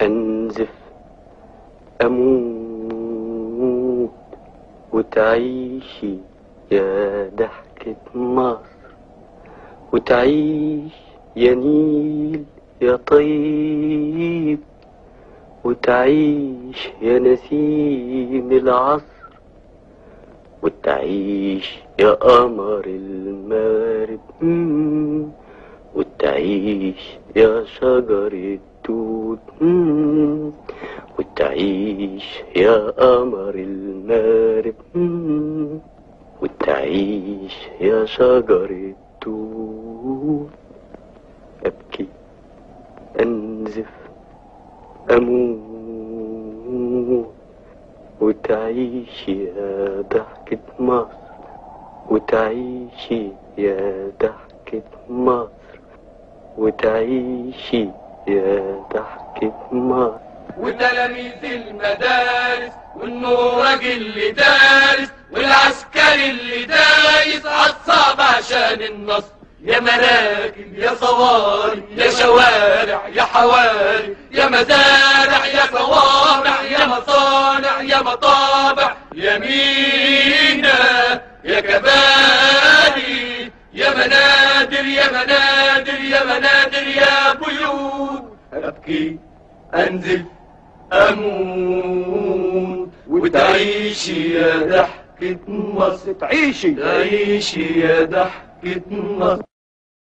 أنزف أموت وتعيشي يا ضحكة مصر، وتعيش يا نيل يا طيب، وتعيش يا نسيم العصر، وتعيش يا قمر المغرب، وتعيش يا شجر التوت، وتعيش يا قمر المغرب، وتعيش يا شجر التوت. أبكي أنزف أموت وتعيش يا ضحكة مصر، وتعيشي يا ضحكة مصر، وتعيشي يا ضحكة مصر. وتلاميذ المدارس والنورج اللي دارس والعسكري اللي دايس عالصعب عشان النصر، يا مراكب يا صواري يا شوارع يا حواري يا مزارع يا صوامع يا مصانع يا مطابع، يا مينا يا كباري يا منادر يا منادر يا منادر يا بيوت. أبكي أنزل أموت وتعيشي يا ضحكة مصر، تعيشي يا ضحكة مصر.